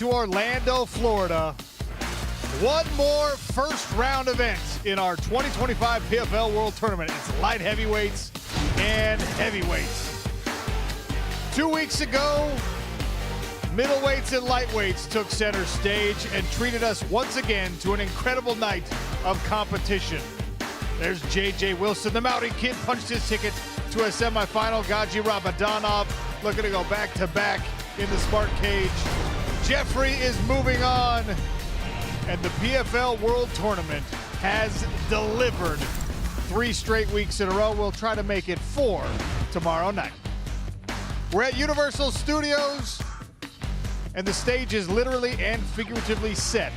To Orlando, Florida. One more first round event in our 2025 PFL World Tournament. It's light heavyweights and heavyweights. 2 weeks ago, middleweights and lightweights took center stage and treated us once again to an incredible night of competition. There's J.J. Wilson, the Mountain Kid, punched his ticket to a semifinal. Gaji Rabadanov looking to go back-to-back in the SmartCage. Jeffrey is moving on, and the PFL World Tournament has delivered 3 straight weeks in a row. We'll try to make it 4 tomorrow night. We're at Universal Studios, and the stage is literally and figuratively set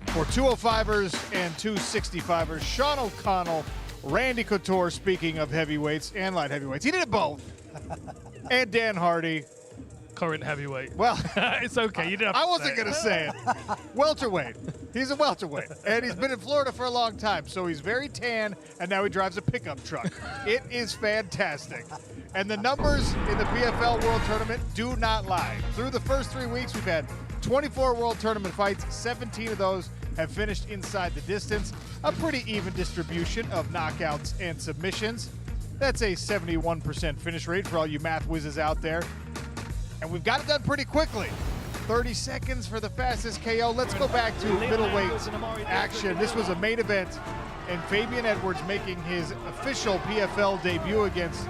for 205ers and 265ers. Sean O'Connell, Randy Couture, speaking of heavyweights and light heavyweights. He did it both. And Dan Hardy. Current heavyweight. Well, it's okay. You didn't have I to wasn't going to say it. Welterweight. He's a welterweight. And he's been in Florida for a long time. So he's very tan, and now he drives a pickup truck. It is fantastic. And the numbers in the PFL World Tournament do not lie. Through the first 3 weeks, we've had 24 World Tournament fights. 17 of those have finished inside the distance. A pretty even distribution of knockouts and submissions. That's a 71% finish rate for all you math whizzes out there. And we've got it done pretty quickly. 30 seconds for the fastest KO. Let's go back to middleweight action. This was a main event, and Fabian Edwards making his official PFL debut against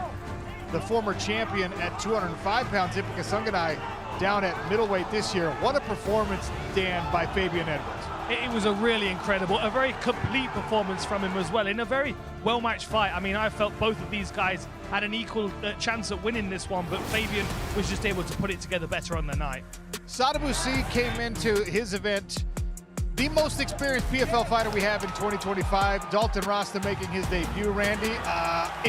the former champion at 205 pounds, Ipika Sunganai, down at middleweight this year. What a performance, Dan, by Fabian Edwards. It was a really incredible, a very complete performance from him as well, in a very well-matched fight. I mean, I felt both of these guys had an equal chance at winning this one, but Fabian was just able to put it together better on the night. Sadabusi came into his event the most experienced PFL fighter we have in 2025. Dalton Rasta making his debut, Randy.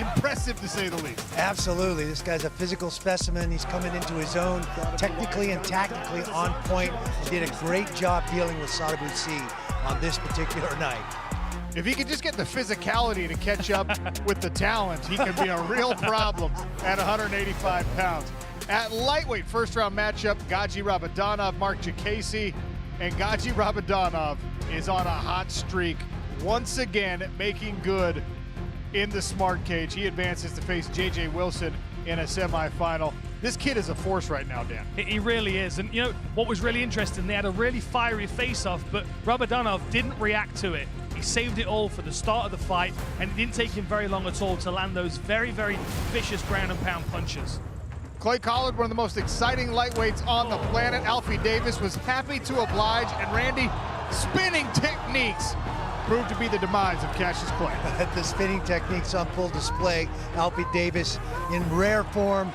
Impressive to say the least. Absolutely. This guy's a physical specimen. He's coming into his own, technically and tactically on point. He did a great job dealing with Sadabusi on this particular night. If he could just get the physicality to catch up with the talent, he could be a real problem at 185 pounds. At lightweight, first round matchup, Gaji Rabadanov, Mark Jacasey. And Gaji Rabadanov is on a hot streak, once again making good in the SmartCage. He advances to face J.J. Wilson in a semifinal. This kid is a force right now, Dan. He really is. And you know what was really interesting? They had a really fiery face-off, but Rabadanov didn't react to it. He saved it all for the start of the fight, and it didn't take him very long at all to land those very, very vicious ground and pound punches. Clay Collard, one of the most exciting lightweights on the planet. Alfie Davis was happy to oblige, and Randy, spinning techniques proved to be the demise of Cassius Clay. The spinning techniques on full display. Alfie Davis in rare form.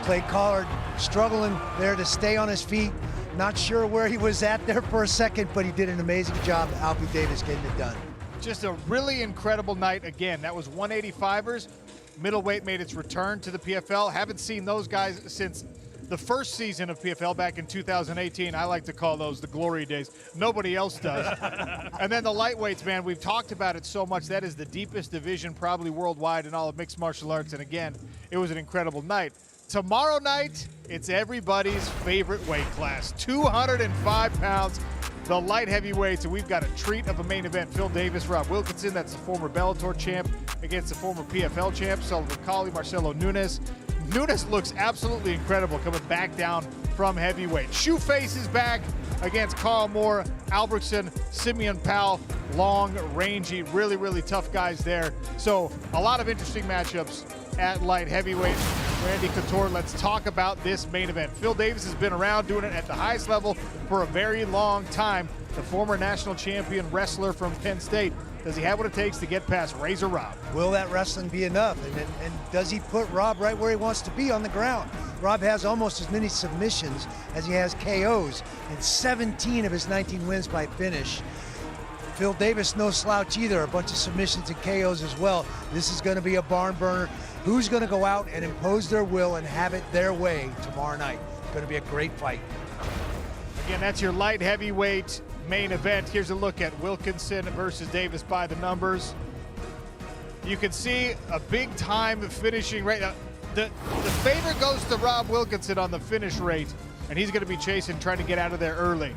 Clay Collard struggling there to stay on his feet. Not sure where he was at there for a second, but he did an amazing job. Alfie Davis getting it done. Just a really incredible night again. That was 185ers. Middleweight made its return to the PFL. Haven't seen those guys since the first season of PFL back in 2018. I like to call those the glory days. Nobody else does. And then the lightweights, man, we've talked about it so much. That is the deepest division probably worldwide in all of mixed martial arts. And again, it was an incredible night. Tomorrow night, it's everybody's favorite weight class, 205 pounds. The light heavyweights, and we've got a treat of a main event. Phil Davis, Rob Wilkinson, that's the former Bellator champ, against the former PFL champ, Sullivan Colley, Marcelo Nunes. Nunes looks absolutely incredible coming back down from heavyweight. Shoeface is back against Carl Moore, Albertson, Simeon Powell, long, rangy, really, really tough guys there. So a lot of interesting matchups at light heavyweight. Randy Couture, let's talk about this main event. Phil Davis has been around doing it at the highest level for a very long time. The former national champion wrestler from Penn State. Does he have what it takes to get past Razor Rob? Will that wrestling be enough? And does he put Rob right where he wants to be on the ground? Rob has almost as many submissions as he has KOs, and 17 of his 19 wins by finish. Phil Davis, no slouch either, a bunch of submissions and KOs as well. This is going to be a barn burner. Who's going to go out and impose their will and have it their way tomorrow night? It's going to be a great fight. Again, that's your light heavyweight main event. Here's a look at Wilkinson versus Davis by the numbers. You can see a big time finishing rate. The favor goes to Rob Wilkinson on the finish rate. and he's going to be chasing, trying to get out of there early.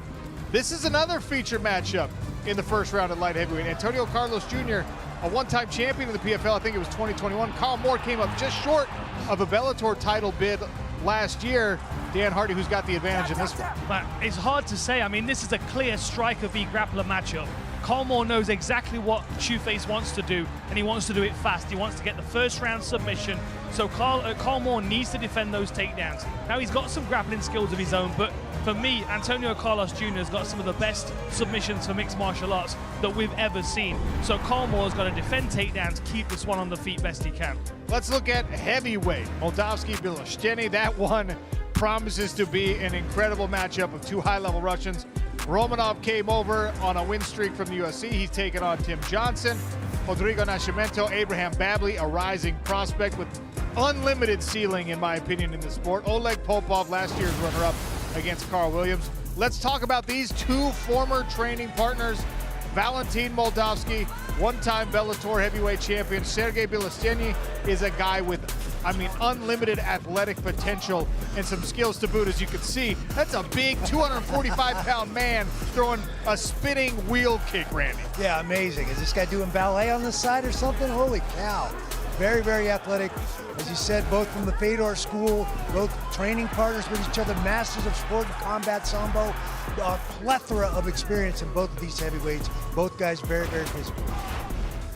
This is another feature matchup in the first round of light heavyweight. Antonio Carlos Jr., a one-time champion in the PFL, I think it was 2021. Carl Moore came up just short of a Bellator title bid last year. Dan Hardy, who's got the advantage in this one? But it's hard to say. I mean, this is a clear striker v grappler matchup. Carl Moore knows exactly what Shoeface wants to do, and he wants to do it fast. He wants to get the first round submission. So Carl Moore needs to defend those takedowns. Now, he's got some grappling skills of his own, but for me, Antonio Carlos Jr. has got some of the best submissions for mixed martial arts that we've ever seen. So Carl Moore's got to defend takedowns, keep this one on the feet best he can. Let's look at heavyweight. Moldavsky, Bilosteny. That one promises to be an incredible matchup of two high-level Russians. Romanov came over on a win streak from the UFC. He's taken on Tim Johnson. Rodrigo Nascimento, Abraham Babley, a rising prospect with unlimited ceiling, in my opinion, in the sport. Oleg Popov, last year's runner-up against Carl Williams. Let's talk about these two former training partners. Valentin Moldavsky, one-time Bellator heavyweight champion. Sergey Bilosteny is a guy with, unlimited athletic potential and some skills to boot. As you can see, that's a big 245-pound man throwing a spinning wheel kick, Randy. Yeah, amazing. Is this guy doing ballet on the side or something? Holy cow. Very, very athletic. As you said, both from the Fedor school, both training partners with each other, masters of sport and combat sambo. A plethora of experience in both of these heavyweights. Both guys very, very physical.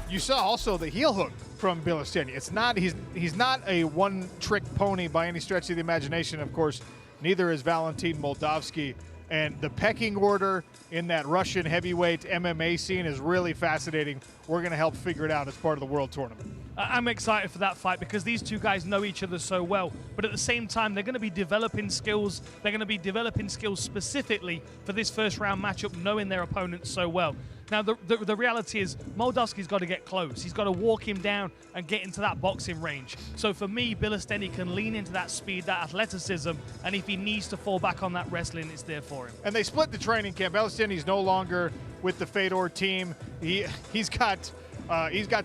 You saw also the heel hook from Bilosteny. It's not, he's not a one-trick pony by any stretch of the imagination. Of course, neither is Valentin Moldavsky. And the pecking order in that Russian heavyweight MMA scene is really fascinating. We're going to help figure it out as part of the World Tournament. I'm excited for that fight because these two guys know each other so well. But at the same time, they're going to be developing skills. They're going to be developing skills specifically for this first round matchup, knowing their opponents so well. Now, the reality is Moldavsky's got to get close. He's got to walk him down and get into that boxing range. So for me, Bilosteny can lean into that speed, that athleticism, and if he needs to fall back on that wrestling, it's there for him. And they split the training camp. Bilosteny's no longer with the Fedor team. He's got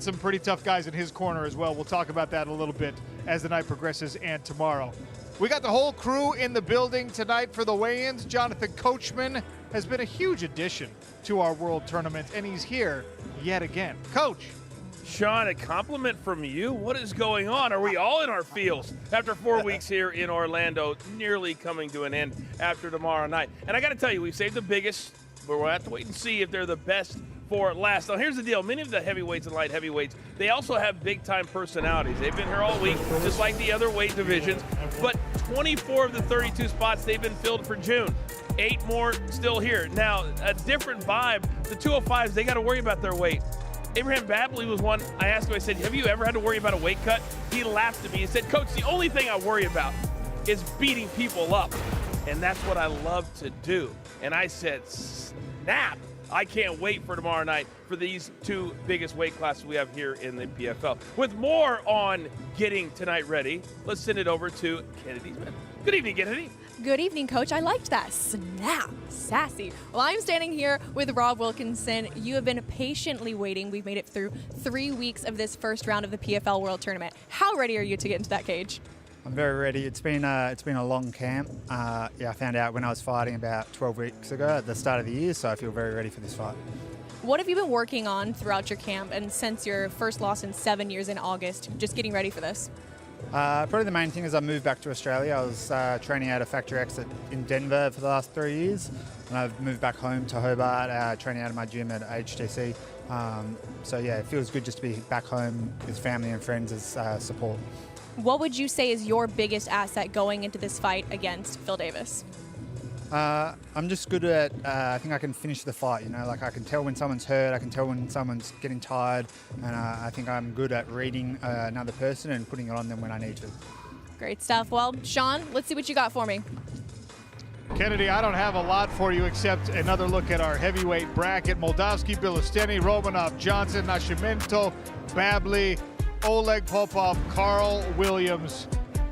some pretty tough guys in his corner as well. We'll talk about that a little bit as the night progresses and tomorrow. We got the whole crew in the building tonight for the weigh-ins. Jonathan Coachman has been a huge addition to our World Tournament, and he's here yet again. Coach. Sean, a compliment from you? What is going on? Are we all in our feels after 4 weeks here in Orlando, nearly coming to an end after tomorrow night? And I got to tell you, we've saved the biggest, but we'll have to wait and see if they're the best for last. Now, here's the deal. Many of the heavyweights and light heavyweights, they also have big-time personalities. They've been here all week, just like the other weight divisions. But 24 of the 32 spots, they've been filled for June. 8 more still here. Now, a different vibe. The 205s, they got to worry about their weight. Abraham Babley was one. I asked him, I said, have you ever had to worry about a weight cut? He laughed at me. He said, Coach, the only thing I worry about is beating people up. And that's what I love to do. And I said, snap. I can't wait for tomorrow night for these two biggest weight classes we have here in the PFL. With more on getting tonight ready, let's send it over to Kennedy Smith. Good evening, Kennedy. Good evening, Coach. I liked that. Snap. Sassy. Well, I'm standing here with Rob Wilkinson. You have been patiently waiting. We've made it through 3 weeks of this first round of the PFL World Tournament. How ready are you to get into that cage? I'm very ready. It's been a long camp. I found out when I was fighting about 12 weeks ago at the start of the year, so I feel very ready for this fight. What have you been working on throughout your camp and since your first loss in 7 years in August, just getting ready for this? Probably the main thing is I moved back to Australia. I was training out of Factory X in Denver for the last 3 years, and I've moved back home to Hobart, training out of my gym at HTC. So yeah, it feels good just to be back home with family and friends as support. What would you say is your biggest asset going into this fight against Phil Davis? I'm just good at, I think I can finish the fight, like I can tell when someone's hurt, I can tell when someone's getting tired, and I think I'm good at reading another person and putting it on them when I need to. Great stuff. Well, Sean, let's see what you got for me. Kennedy, I don't have a lot for you except another look at our heavyweight bracket. Moldavsky, Bilosteny, Romanov, Johnson, Nascimento, Babley, Oleg Popov, Carl Williams.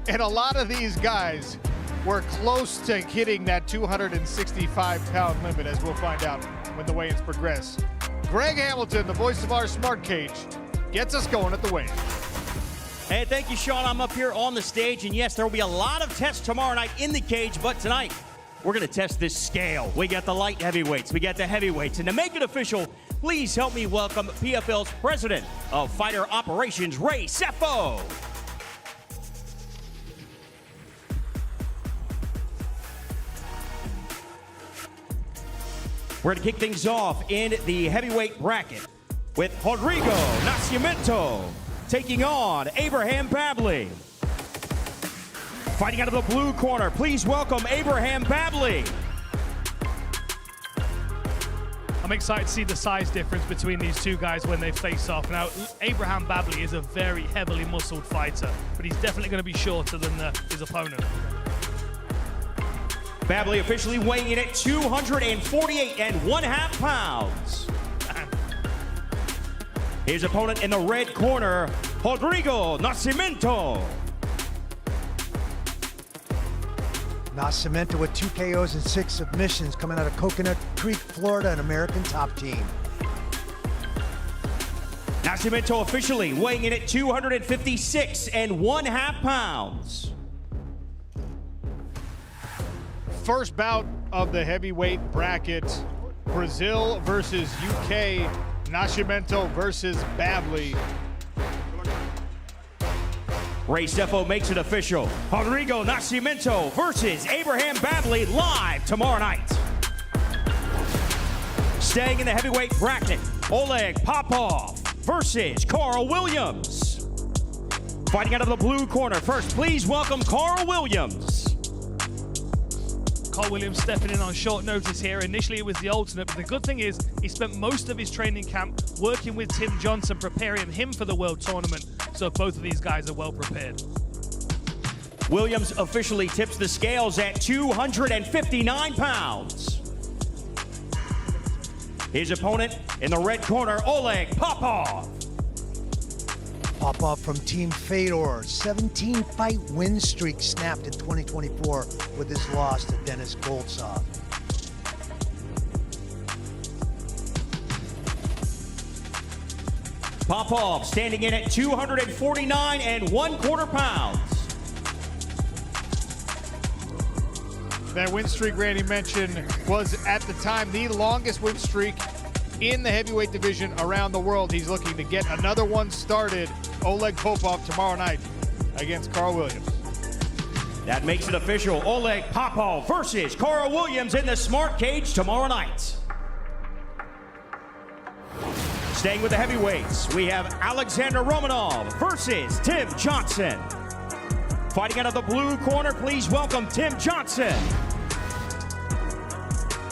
And a lot of these guys were close to hitting that 265-pound limit, as we'll find out when the weigh-ins progress. Greg Hamilton, the voice of our SmartCage, gets us going at the weigh-in. Hey, thank you, Sean. I'm up here on the stage, and yes, there will be a lot of tests tomorrow night in the cage, but tonight, we're going to test this scale. We got the light heavyweights, we got the heavyweights, and to make it official, please help me welcome PFL's President of Fighter Operations, Ray Sefo. We're going to kick things off in the heavyweight bracket with Rodrigo Nascimento taking on Abraham Babley. Fighting out of the blue corner, please welcome Abraham Babley. I'm excited to see the size difference between these two guys when they face off. Now, Abraham Babley is a very heavily muscled fighter, but he's definitely going to be shorter than his opponent. Babley officially weighing in at 248.5 pounds. His opponent in the red corner, Rodrigo Nascimento. Nascimento with 2 KOs and 6 submissions, coming out of Coconut Creek, Florida, an American top team. Nascimento officially weighing in at 256.5 pounds. First bout of the heavyweight bracket, Brazil versus UK, Nascimento versus Babley. Ray Sefo makes it official. Rodrigo Nascimento versus Abraham Babley live tomorrow night. Staying in the heavyweight bracket, Oleg Popov versus Carl Williams. Fighting out of the blue corner, first please welcome Carl Williams. Carl Williams stepping in on short notice here. Initially it was the alternate, but the good thing is he spent most of his training camp working with Tim Johnson, preparing him for the World Tournament. So both of these guys are well prepared. Williams officially tips the scales at 259 pounds. His opponent in the red corner, Oleg Popov. Popov from Team Fedor, 17-fight win streak snapped in 2024 with his loss to Dennis Goltsov. Popov standing in at 249.25 pounds. That win streak Randy mentioned was at the time the longest win streak in the heavyweight division around the world. He's looking to get another one started. Oleg Popov tomorrow night against Carl Williams. That makes it official. Oleg Popov versus Carl Williams in the SmartCage tomorrow night. Staying with the heavyweights, we have Alexander Romanov versus Tim Johnson. Fighting out of the blue corner, please welcome Tim Johnson.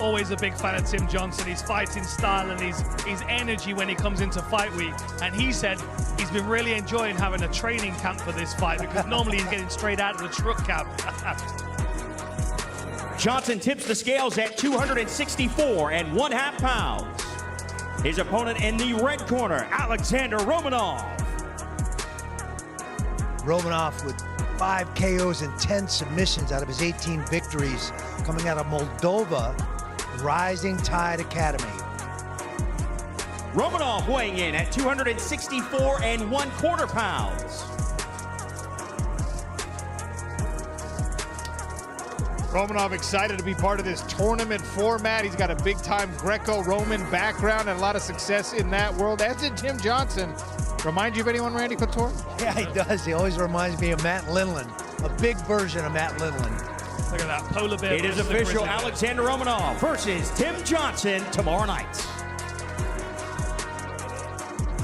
Always a big fan of Tim Johnson, his fighting style and his energy when he comes into fight week. And he said he's been really enjoying having a training camp for this fight because normally he's getting straight out of the truck camp. Johnson tips the scales at 264.5 pounds. His opponent in the red corner, Alexander Romanov. Romanov with 5 KOs and 10 submissions out of his 18 victories, coming out of Moldova, Rising Tide Academy. Romanov weighing in at 264.25 pounds. Romanov excited to be part of this tournament format. He's got a big-time Greco-Roman background and a lot of success in that world, as did Tim Johnson. Remind you of anyone, Randy Couture? Yeah, he does. He always reminds me of Matt Lindland, a big version of Matt Lindland. Look at that polar bear. It is official. Alexander Romanov versus Tim Johnson tomorrow night.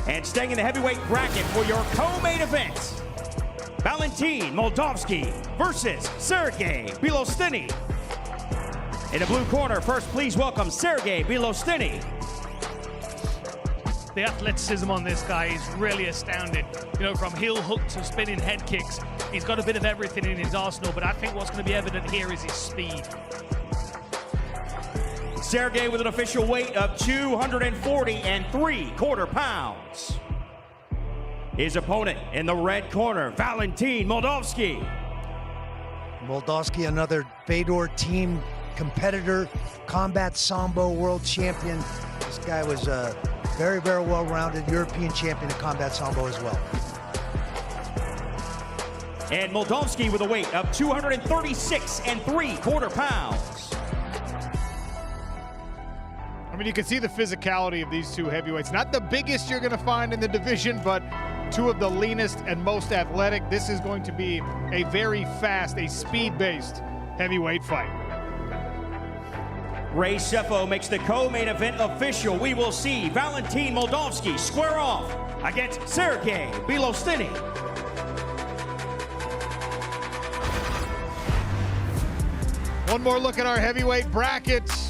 And staying in the heavyweight bracket for your co-main event, Valentin Moldavsky versus Sergey Bilostiny. In the blue corner, first please welcome Sergey Bilostiny. The athleticism on this guy is really astounding. You know, from heel hook to spinning head kicks, he's got a bit of everything in his arsenal, but I think what's going to be evident here is his speed. Sergey with an official weight of 240.75 pounds. His opponent in the red corner, Valentin Moldavsky. Moldavsky, another Fedor team competitor, combat sambo world champion. This guy was a very, very well-rounded European champion in combat sambo as well. And Moldavsky with a weight of 236.75 pounds. mean, you can see the physicality of these two heavyweights. Not the biggest you're going to find in the division, but two of the leanest and most athletic. This is going to be a very fast, a speed-based heavyweight fight. Ray Sefo makes the co-main event official. We will see Valentin Moldavsky square off against Sergey Bilostiny. One more look at our heavyweight brackets.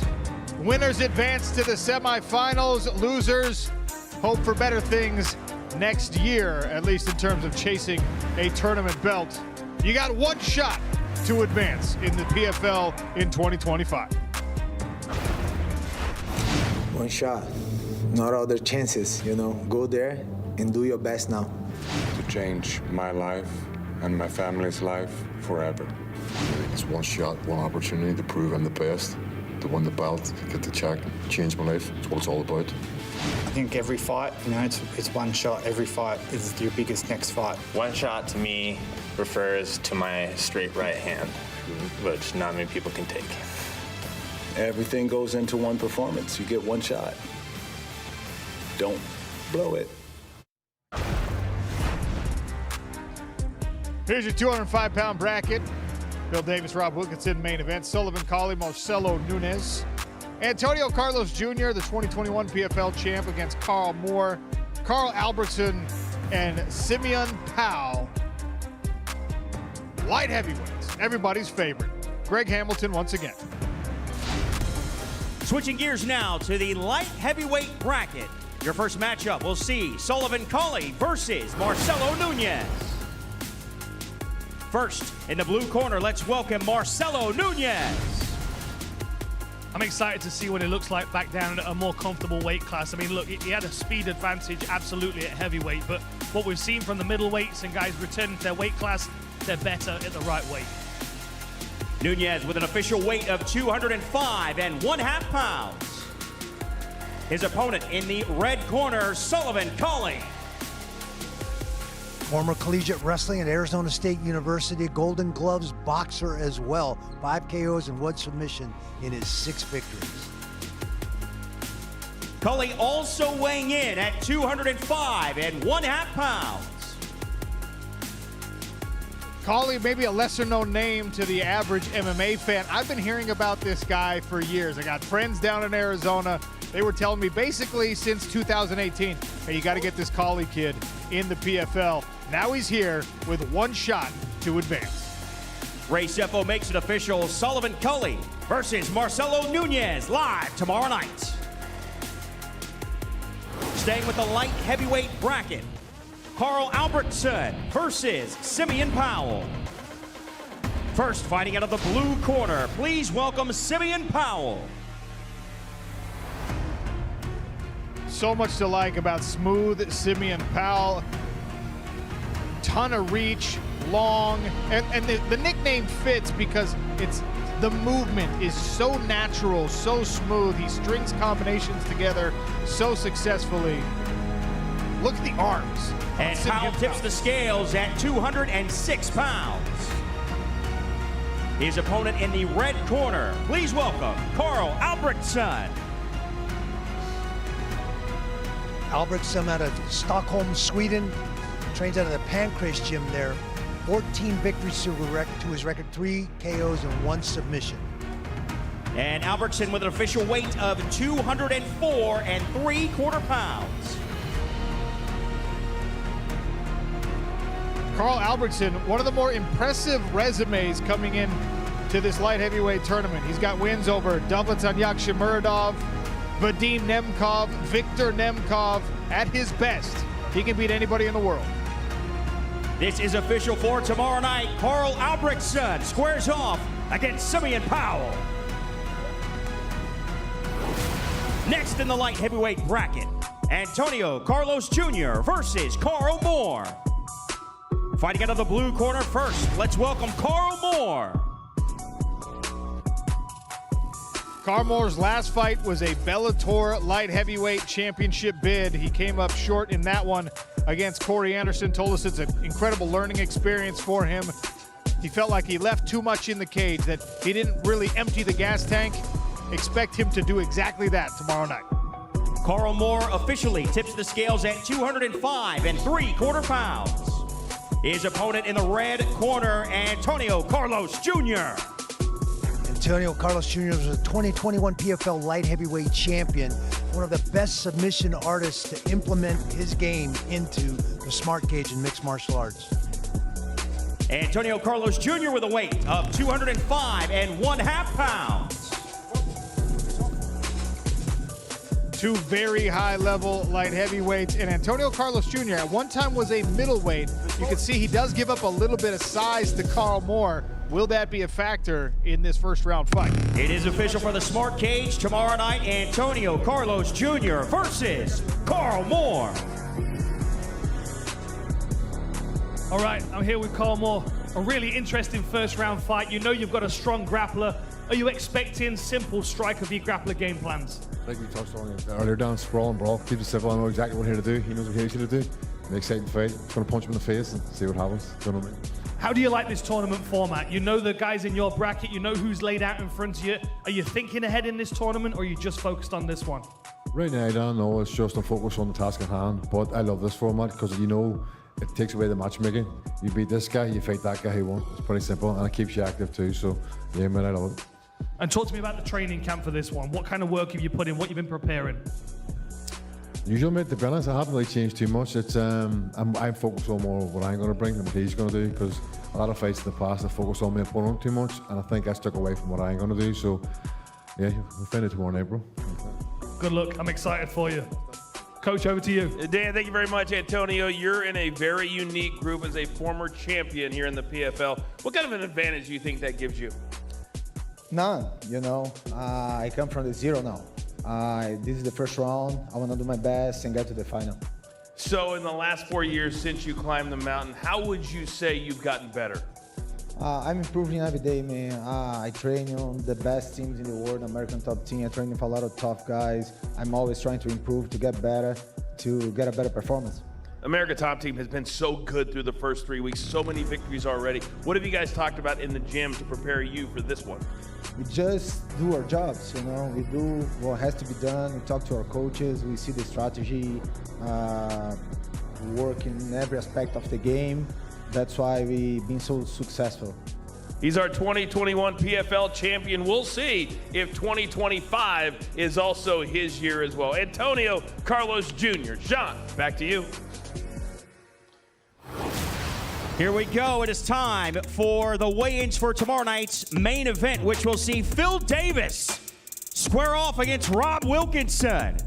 Winners advance to the semifinals. Losers hope for better things next year, at least in terms of chasing a tournament belt. You got one shot to advance in the PFL in 2025. One shot, not other chances, you know. Go there and do your best now. To change my life and my family's life forever. It's one shot, one opportunity to prove I'm the best, to win the belt, get the check, change my life. That's what it's all about. I think every fight, you know, it's one shot. Every fight is your biggest next fight. One shot to me refers to my straight right hand, which not many people can take. Everything goes into one performance. You get one shot. Don't blow it. Here's your 205-pound bracket. Bill Davis, Rob Wilkinson, main event. Sullivan Cauley, Marcelo Nunes. Antonio Carlos Jr., the 2021 PFL champ, against Carl Moore. Carl Albertson and Simeon Powell. Light heavyweights, everybody's favorite. Greg Hamilton once again. Switching gears now to the light heavyweight bracket. Your first matchup, we'll see Sullivan Cauley versus Marcelo Nunes. First, in the blue corner, let's welcome Marcelo Nunes. I'm excited to see what it looks like back down at a more comfortable weight class. I mean, look, he had a speed advantage absolutely at heavyweight, but what we've seen from the middleweights and guys returning to their weight class, they're better at the right weight. Nunes with an official weight of 205.5 pounds. His opponent in the red corner, Sullivan Cauley. Former collegiate wrestling at Arizona State University, Golden Gloves boxer as well. 5 KOs and 1 submission in his 6 victories. Cauley also weighing in at 205.5 pounds. Cauley, maybe a lesser-known name to the average MMA fan. I've been hearing about this guy for years. I got friends down in Arizona. They were telling me basically since 2018, hey, you got to get this Cauley kid in the PFL. Now he's here with one shot to advance. Ray Sefo makes it official. Sullivan Cauley versus Marcelo Nunes live tomorrow night. Staying with the light heavyweight bracket, Carl Albertson versus Simeon Powell. First, fighting out of the blue corner, please welcome Simeon Powell. So much to like about smooth Simeon Powell. Ton of reach, long, and the nickname fits because the movement is so natural, so smooth. He strings combinations together so successfully. Look at the arms. And Powell tips the scales at 206 pounds. His opponent in the red corner, please welcome Carl Albertson. Albertson out of Stockholm, Sweden. Trains out of the Pancrase gym there. 14 victories to his record, 3 KOs and 1 submission. And Albertson with an official weight of 204.75 pounds. Carl Albertson, one of the more impressive resumes coming in to this light heavyweight tournament. He's got wins over Davletanyak Shamuradov, Vadim Nemkov, Victor Nemkov. At his best, he can beat anybody in the world. This is official for tomorrow night. Carl Albertson squares off against Simeon Powell. Next in the light heavyweight bracket, Antonio Carlos Jr. versus Carl Moore. Fighting out of the blue corner first, let's welcome Carl Moore. Carl Moore's last fight was a Bellator light heavyweight championship bid. He came up short in that one against Corey Anderson. Told us it's an incredible learning experience for him. He felt like he left too much in the cage, that he didn't really empty the gas tank. expect him to do exactly that tomorrow night. Carl Moore officially tips the scales at 205 3/4 pounds. His opponent in the red corner, Antonio Carlos Jr. Antonio Carlos Jr. was a 2021 PFL light heavyweight champion, one of the best submission artists to implement his game into the SmartCage in mixed martial arts. Antonio Carlos Jr. with a weight of 205 1/2 pounds. Two very high-level light heavyweights, and Antonio Carlos Jr. at one time was a middleweight. You can see he does give up a little bit of size to Carl Moore. Will that be a factor in this first-round fight? It is official for the SmartCage tomorrow night. Antonio Carlos Jr. versus Carl Moore. All right, I'm here with Carl Moore. A really interesting first-round fight. You know you've got a strong grappler. Are you expecting simple striker v grappler game plans? Like we touched on earlier, down sprawl and brawl. Keep it simple. I know exactly what here to do. He knows what he's here to do. An exciting fight. Just going to punch him in the face and see what happens. You know what I mean? How do you like this tournament format? You know the guys in your bracket. You know who's laid out in front of you. Are you thinking ahead in this tournament, or are you just focused on this one? Right now, I don't know. It's just a focus on the task at hand. But I love this format because you know it takes away the matchmaking. You beat this guy, you fight that guy who won. It's pretty simple, and it keeps you active too. So yeah, man, I love it. And talk to me about the training camp for this one. What kind of work have you put in? What you've been preparing? Usually, mate, to be honest, I haven't really changed too much. It's I'm focused on more what I'm going to bring and what he's going to do, because a lot of fights in the past have focused on my opponent too much, and I think I stuck away from what I'm going to do. So yeah, we'll find it tomorrow in April. Good luck. I'm excited for you. Coach, over to you. Dan, thank you very much, Antonio. You're in a very unique group as a former champion here in the PFL. What kind of an advantage do you think that gives you? None, you know. I come from the zero now. This is the first round. I want to do my best and get to the final. So in the last 4 years since you climbed the mountain, how would you say you've gotten better? I'm improving every day, man. I train on the best teams in the world, American top team. I train with a lot of tough guys. I'm always trying to improve, to get better, to get a better performance. America Top Team has been so good through the first 3 weeks, so many victories already. What have you guys talked about in the gym to prepare you for this one? We just do our jobs, you know. We do what has to be done. We talk to our coaches. We see the strategy, work in every aspect of the game. That's why we've been so successful. He's our 2021 PFL champion. We'll see if 2025 is also his year as well. Antonio Carlos Jr. John, back to you. Here we go. It is time for the weigh-ins for tomorrow night's main event, which will see Phil Davis square off against Rob Wilkinson.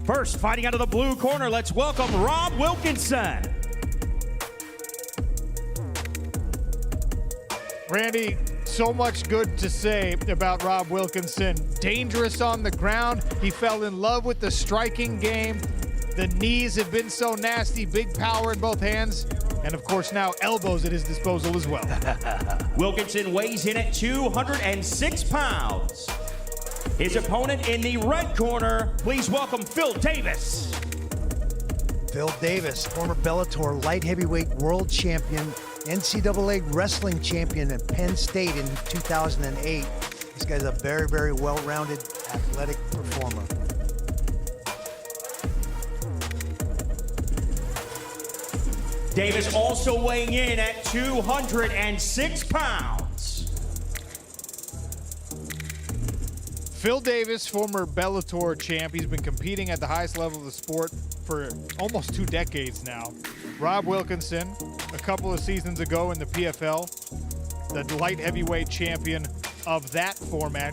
First, fighting out of the blue corner, let's welcome Rob Wilkinson. Randy, so much good to say about Rob Wilkinson. Dangerous on the ground. He fell in love with the striking game. The knees have been so nasty, big power in both hands, and of course now elbows at his disposal as well. Wilkinson weighs in at 206 pounds. His opponent in the red corner, please welcome Phil Davis. Phil Davis, former Bellator light heavyweight world champion, NCAA wrestling champion at Penn State in 2008. This guy's a very, very well-rounded athletic performer. Davis also weighing in at 206 pounds. Phil Davis, former Bellator champ. He's been competing at the highest level of the sport for almost 2 decades now. Rob Wilkinson, a couple of seasons ago in the PFL, the light heavyweight champion of that format.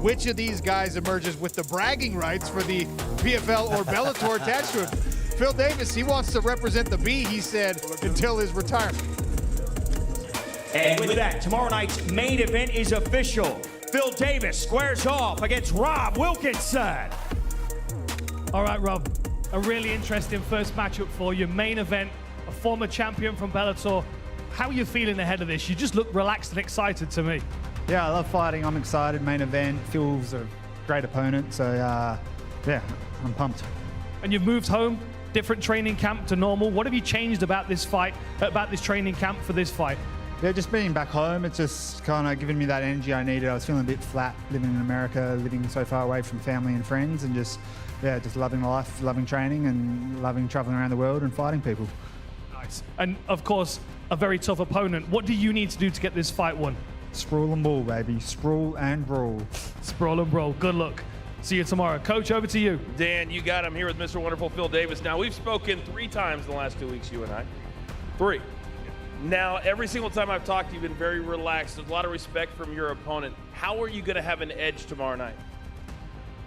Which of these guys emerges with the bragging rights for the PFL or Bellator attached to him? Phil Davis, he wants to represent the B, he said, until his retirement. And with that, tomorrow night's main event is official. Phil Davis squares off against Rob Wilkinson. All right, Rob, a really interesting first matchup for you. Main event, a former champion from Bellator. How are you feeling ahead of this? You just look relaxed and excited to me. Yeah, I love fighting. I'm excited. Main event. Phil's a great opponent. So, yeah, I'm pumped. And you've moved home, different training camp to normal. What have you changed about this fight, about this training camp for this fight? Yeah, just being back home, it's just kind of giving me that energy I needed. I was feeling a bit flat living in America, living so far away from family and friends, and just loving life, loving training, and loving traveling around the world and fighting people. Nice. And of course, a very tough opponent. What do you need to do to get this fight won? Sprawl and brawl, baby. Sprawl and brawl. Sprawl and brawl. Good luck. See you tomorrow. Coach, over to you. Dan, you got him here with Mr. Wonderful Phil Davis. Now, we've spoken 3 times in the last 2 weeks, you and I. 3. Now, every single time I've talked to you, you've been very relaxed. There's a lot of respect from your opponent. How are you going to have an edge tomorrow night?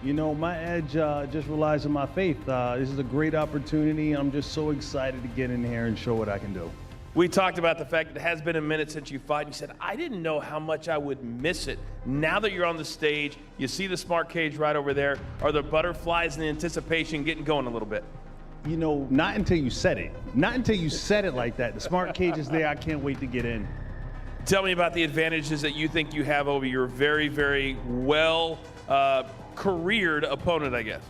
You know, my edge just relies on my faith. This is a great opportunity. I'm just so excited to get in here and show what I can do. We talked about the fact that it has been a minute since you fought. You said, I didn't know how much I would miss it. Now that you're on the stage, you see the SmartCage right over there. Are the butterflies and the anticipation getting going a little bit? You know, not until you said it. Not until you said it like that. The SmartCage is there. I can't wait to get in. Tell me about the advantages that you think you have over your very, very well careered opponent, I guess.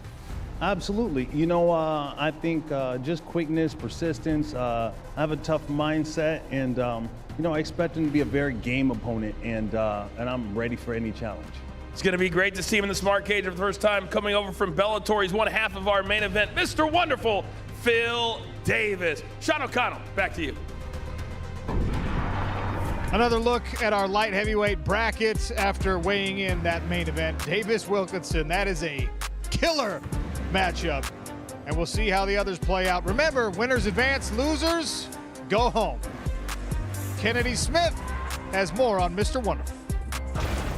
Absolutely. You know, I think just quickness, persistence. I have a tough mindset, and you know, I expect him to be a very game opponent, and I'm ready for any challenge. It's going to be great to see him in the SmartCage for the first time, coming over from Bellator. He's one half of our main event, Mr. Wonderful Phil Davis. Sean O'Connell, back to you. Another look at our light heavyweight brackets after weighing in that main event. Davis Wilkinson, that is a killer matchup, and we'll see how the others play out. Remember, winners advance, losers go home. Kennedy Smith has more on Mr. Wonderful.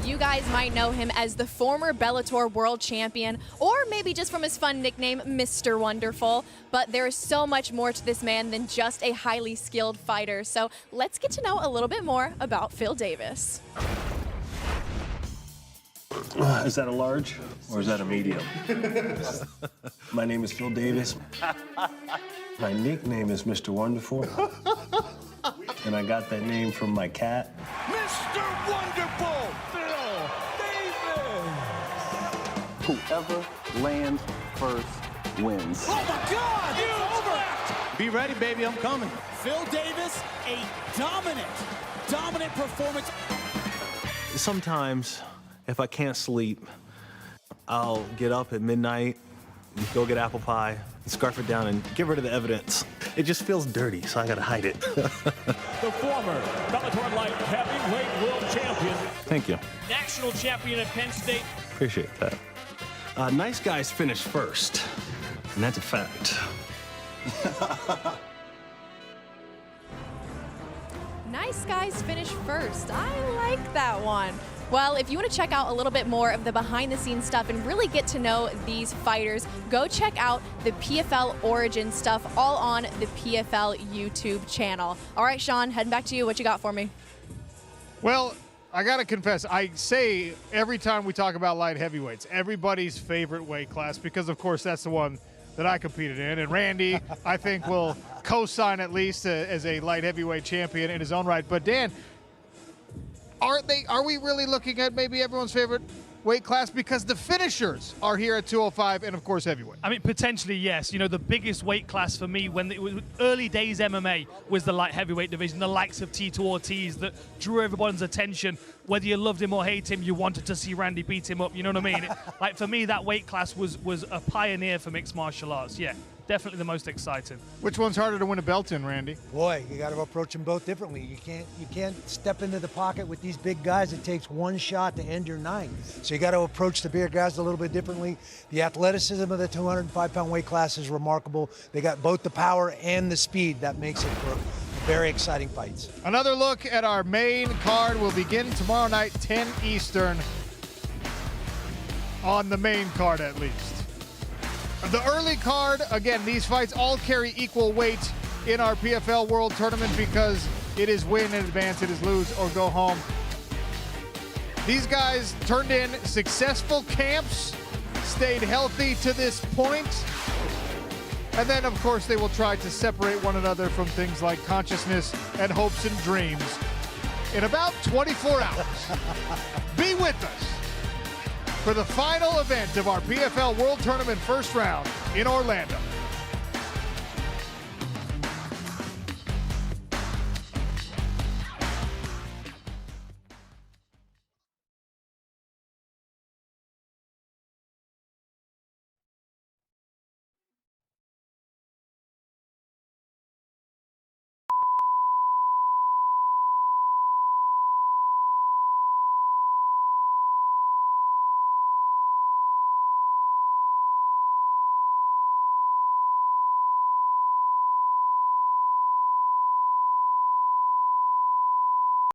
You guys might know him as the former Bellator world champion, or maybe just from his fun nickname, Mr. Wonderful. But there is so much more to this man than just a highly skilled fighter. So let's get to know a little bit more about Phil Davis. Is that a large or is that a medium? My name is Phil Davis. My nickname is Mr. Wonderful. And I got that name from my cat. Mr. Wonderful, Phil Davis! Whoever lands first wins. Oh my God, it's over! Be ready, baby, I'm coming. Phil Davis, a dominant performance. Sometimes, if I can't sleep, I'll get up at midnight, go get apple pie, scarf it down, and get rid of the evidence. It just feels dirty, so I gotta hide it. The former Bellator light heavyweight world champion. Thank you. National champion at Penn State. Appreciate that. Nice guys finish first, and that's a fact. Nice guys finish first. I like that one. Well, if you want to check out a little bit more of the behind-the-scenes stuff and really get to know these fighters, go check out the PFL Origin stuff all on the PFL YouTube channel. All right, Sean, heading back to you. What you got for me? Well, I got to confess, I say every time we talk about light heavyweights, everybody's favorite weight class, because, of course, that's the one that I competed in. And Randy, I think, will co-sign at least as a light heavyweight champion in his own right. But, Dan, are we really looking at maybe everyone's favorite weight class? Because the finishers are here at 205 and, of course, heavyweight. I mean, potentially, yes. You know, the biggest weight class for me when it was early days MMA was the light heavyweight division, the likes of Tito Ortiz that drew everyone's attention. Whether you loved him or hate him, you wanted to see Randy beat him up. You know what I mean? Like, for me, that weight class was a pioneer for mixed martial arts. Yeah, definitely the most exciting. Which one's harder to win a belt in, Randy? Boy, you got to approach them both differently. You can't step into the pocket with these big guys. It takes one shot to end your night. So you got to approach the bigger guys a little bit differently. The athleticism of the 205-pound weight class is remarkable. They got both the power and the speed. That makes it for very exciting fights. Another look at our main card will begin tomorrow night, 10 Eastern, on the main card at least. The early card, again, these fights all carry equal weight in our PFL World Tournament because it is win in advance, it is lose or go home. These guys turned in successful camps, stayed healthy to this point, and then, of course, they will try to separate one another from things like consciousness and hopes and dreams in about 24 hours. Be with us for the final event of our PFL World Tournament first round in Orlando.